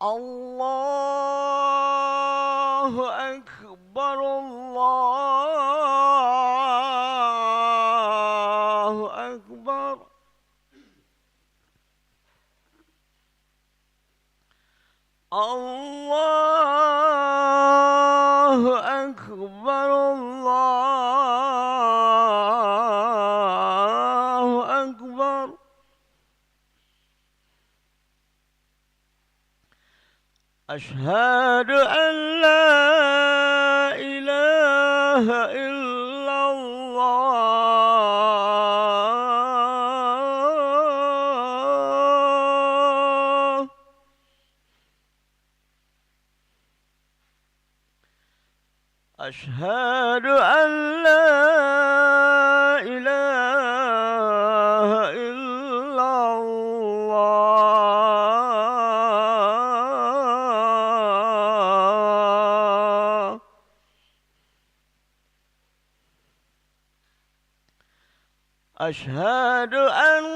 الله أكبر الله أكبر. الله أكبر الله أكبر. أشهد أن لا إله إلا الله. أشهد أن لا إله إلا الله. أشهد أن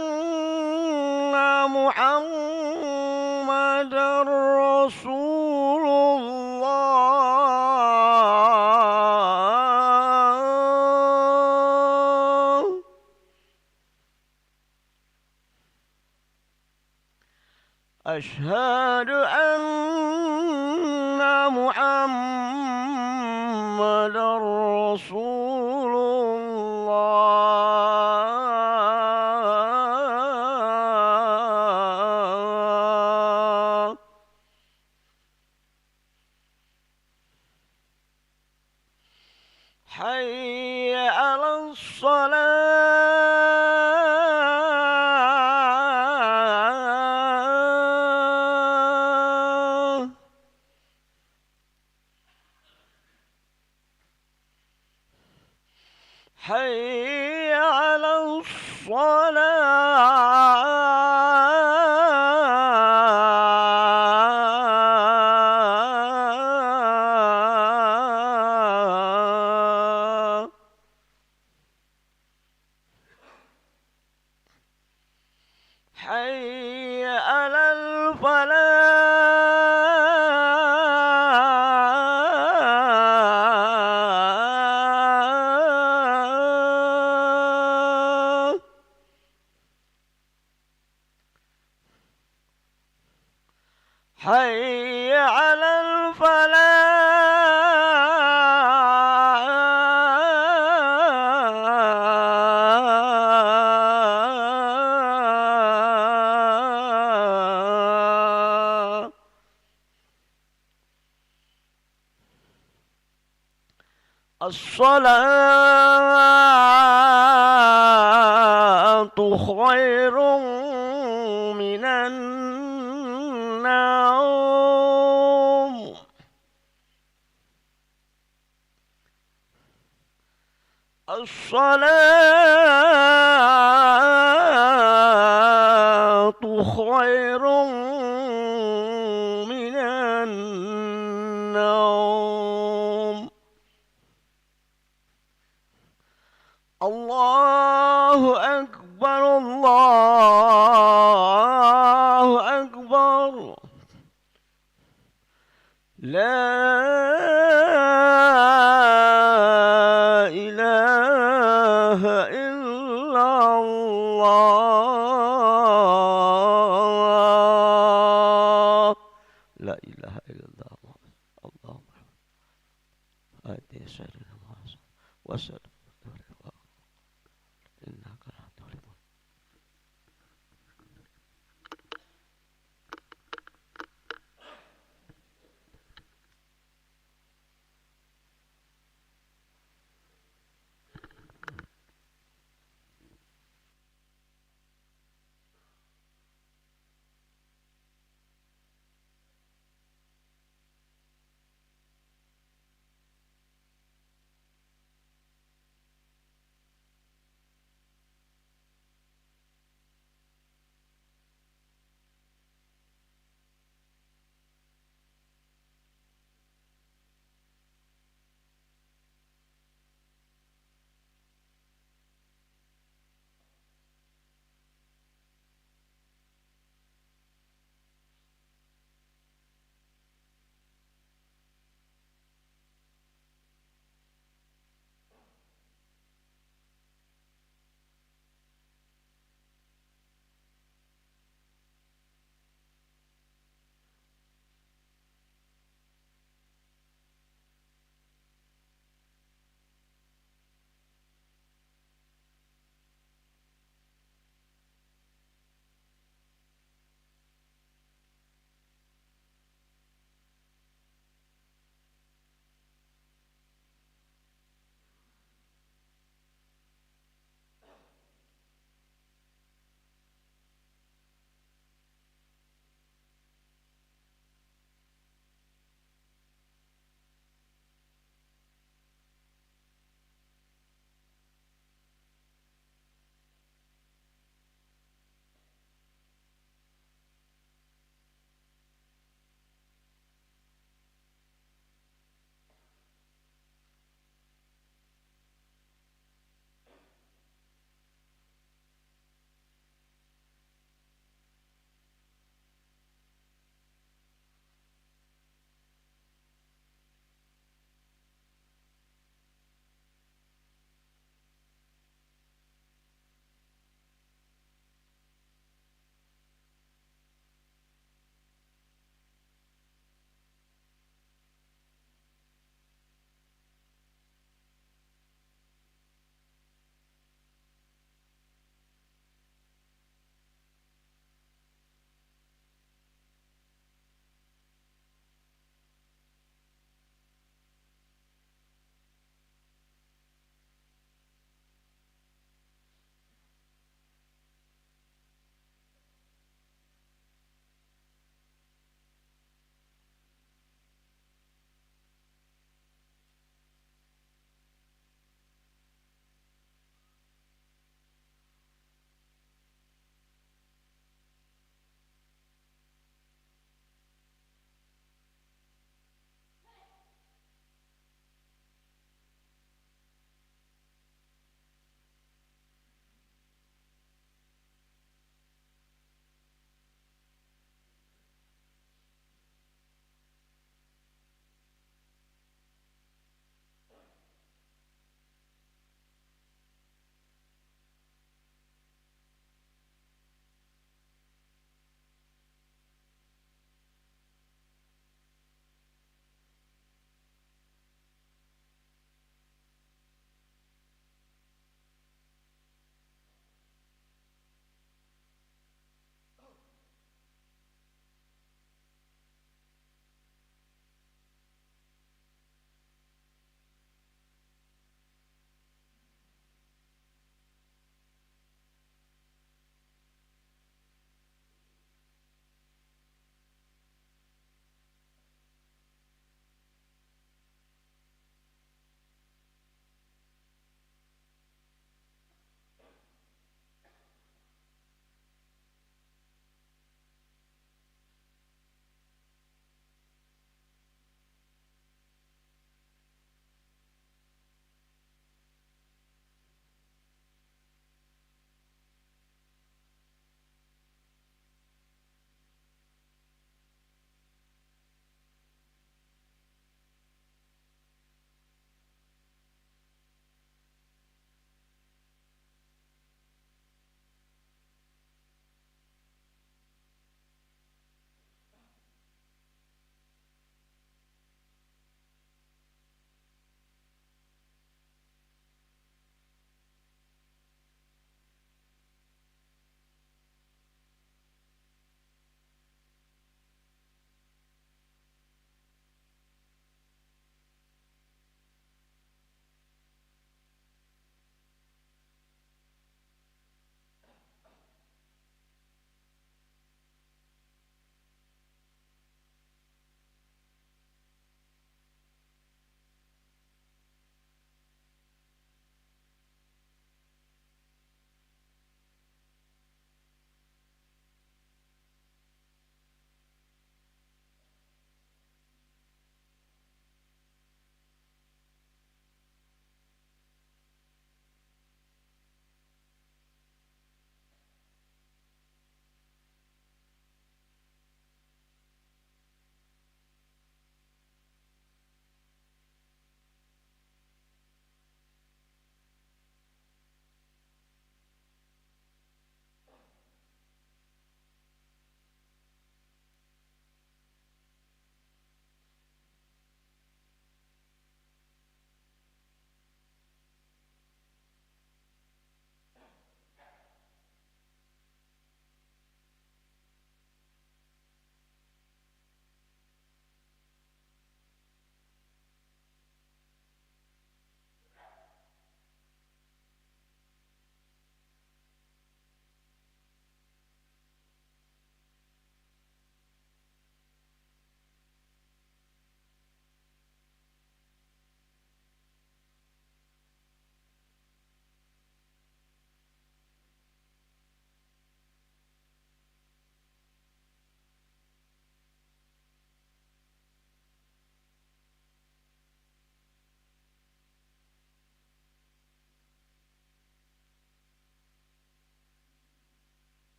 محمدًا رسول الله. أشهد أن محمدًا رسول الله. حي على الصلاة. حي على الصلاة. حي على الفلاح. حي على الفلاح. الصلاة خير من النوم. الصلاة خير من النوم. الله أكبر الله أكبر. لا إله إلا الله. لا إله إلا الله. اللهم آتي سيدنا محمد وسلم إنك لا تغلب.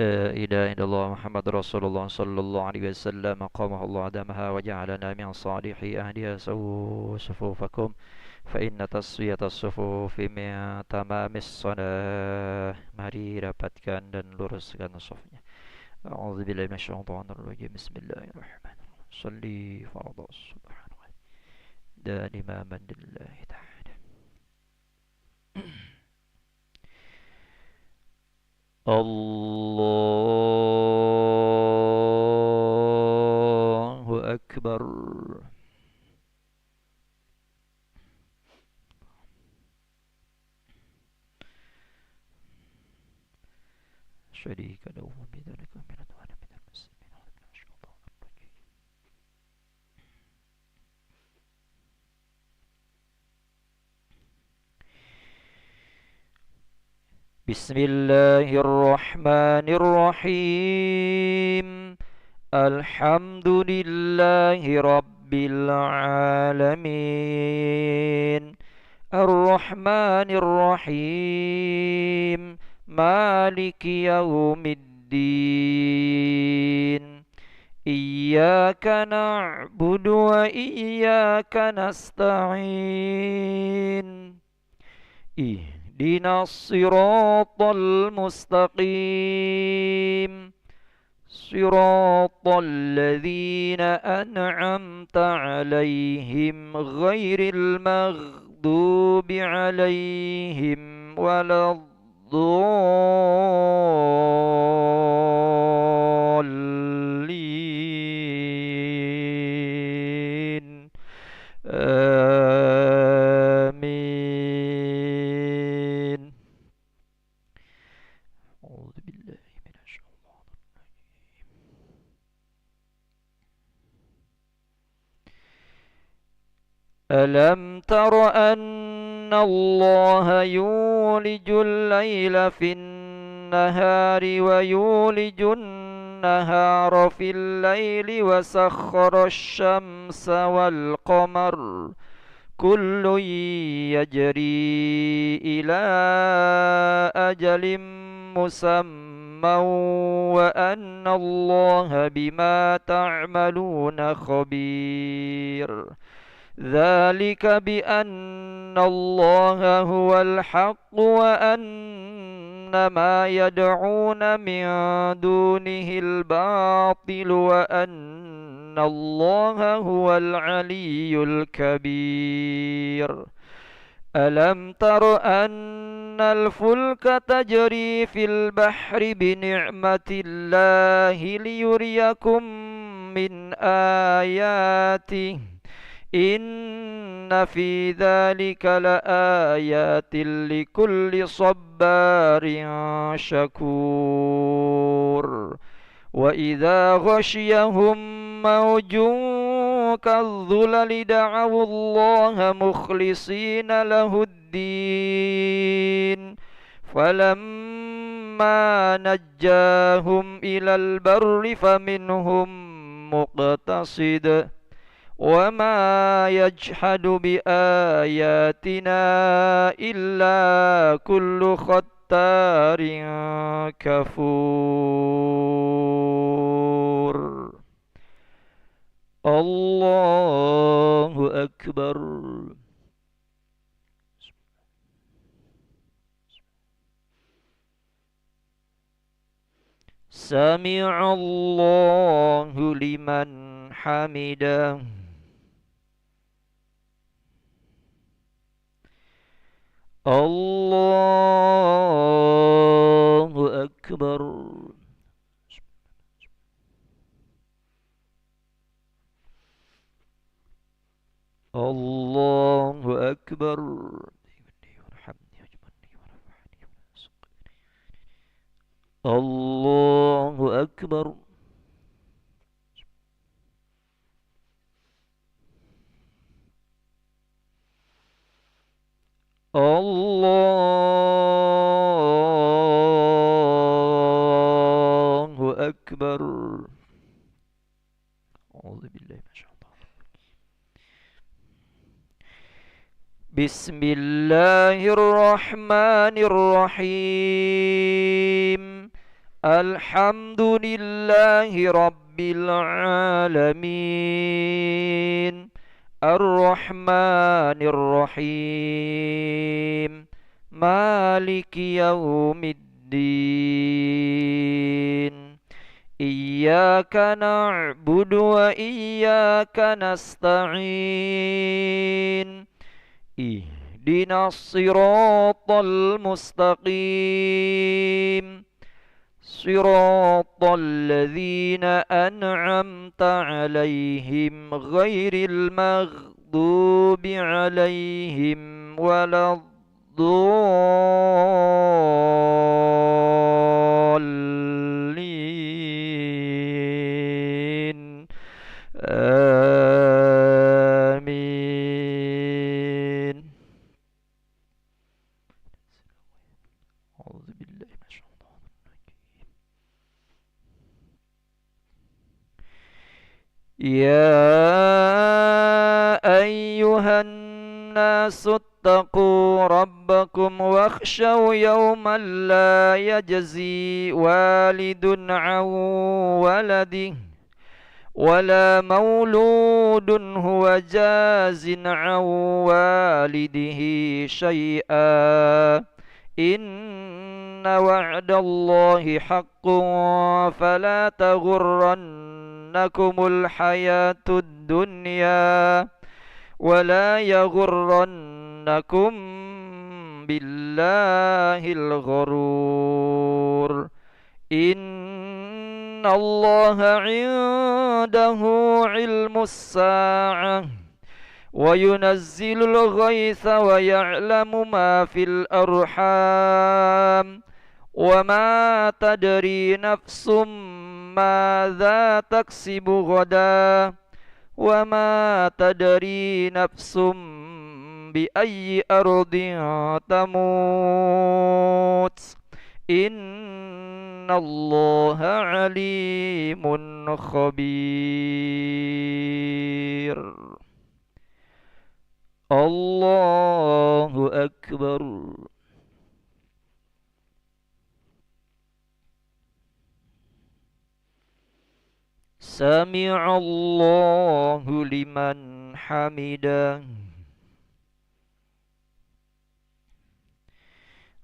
لا إله إلا الله محمد رسول الله صلى الله عليه وسلم قامه الله دمها وجعلنا من صالح أهلها سووا صفوفكم فإن taswiyat as-sufufi min tamamis salah. Mari rapatkan dan luruskan safnya. A'udzubillahi minasyaitonir rajim. Bismillahirrahmanirrahim. Shalli fardhu subhanallah. Dan imaman lillahi ta'ala. Allahu akbar. شريك له بذلك من الأدوان من المسلمين ومن الشيطان الرجيم. بسم الله الرحمن الرحيم. الحمد لله رب العالمين الرحمن الرحيم مالك يوم الدين إياك نعبد وإياك نستعين اهدنا الصراط المستقيم صراط الذين أنعمت عليهم غير المغضوب عليهم ولا الضالين آمين. أعوذ بالله من الشيطان الرجيم. ألم تر أن الله يولج الليل في النهار ويولج النهار في الليل وسخر الشمس والقمر كل يجري إلى أجل مسمى وأن الله بما تعملون خبير. ذلك بأن الله هو الحق وأن ما يدعون من دونه الباطل وأن الله هو العلي الكبير. ألم تر أن الفلك تجري في البحر بنعمة الله ليريكم من آياته إن في ذلك لآيات لكل صبار شكور. وإذا غشيهم موج كالظلل دعوا الله مخلصين له الدين فلما نجاهم إلى البر فمنهم مقتصد وما يجحد بآياتنا إلا كل ختار كفور. الله أكبر. سمع الله لمن حمده. الله أكبر. الله أكبر. الله أكبر. الله أكبر. أعوذ بالله من الشيطان. بسم الله الرحمن الرحيم. الحمد لله رب العالمين الرحمن الرحيم مالك يوم الدين إياك نعبد وإياك نستعين اهدنا الصراط المستقيم صراط الذين أنعمت عليهم غير المغضوب عليهم ولا الضالين آمين. أعوذ بالله من الشيطان الرجيم. يا أيها الناس اتقوا ربكم واخشوا يوما لا يجزي والد عن ولده ولا مولود هو جاز عن والده شيئا إن وعد الله حق فلا تغرنكم الحياة الدنيا ولا يغرنكم بالله الغرور إن الله عنده علم الساعة وينزل الغيث ويعلم ما في الأرحام وما تدري نفس ماذا تكسب غدا وما تدري نفس بأي أرض تموت إن الله عليم خبير. الله أكبر. سمع الله لمن حمده.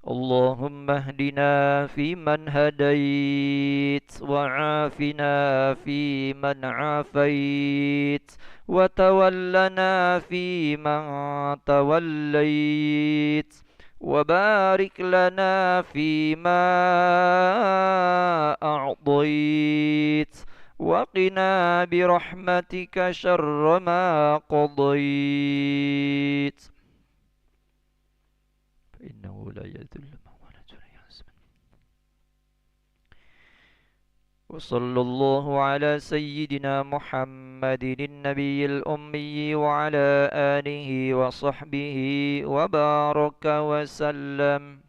اللهم اهدنا فيمن هديت وعافنا فيمن عافيت وتولنا فيمن توليت وبارك لنا فيما أعطيت وقنا برحمتك شر ما قضيت فإنه لا يذل من واليت ولا يعز من. وصلى الله على سيدنا محمد النبي الأمي وعلى آله وصحبه وبارك وسلم.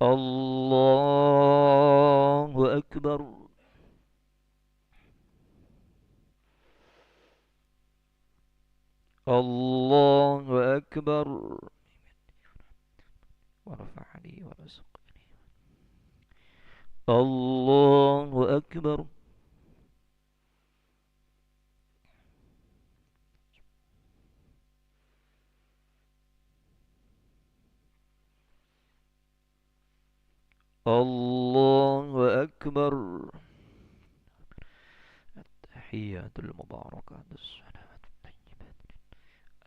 الله أكبر. الله أكبر. ورفعني ورزقني. الله أكبر. الله أكبر. التحيات المباركات الصلوات الطيبات.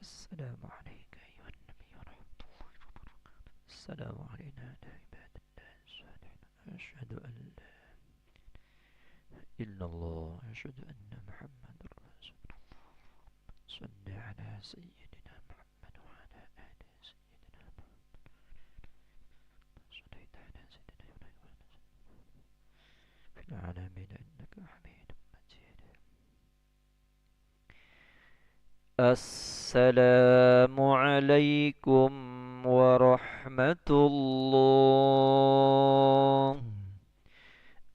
السلام عليك أيها النبي ورحمة الله وبركاته. السلام علينا على عباد الله الصالحين. أشهد أن لا إله إلا الله أشهد أن محمد رسول الله. صل على سيدنا محمد وعلى آل سيدنا محمد. صليت على سيدنا في العالمين إنك حميد مجيد. السلام عليكم ورحمة الله.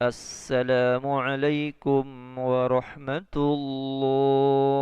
السلام عليكم ورحمة الله.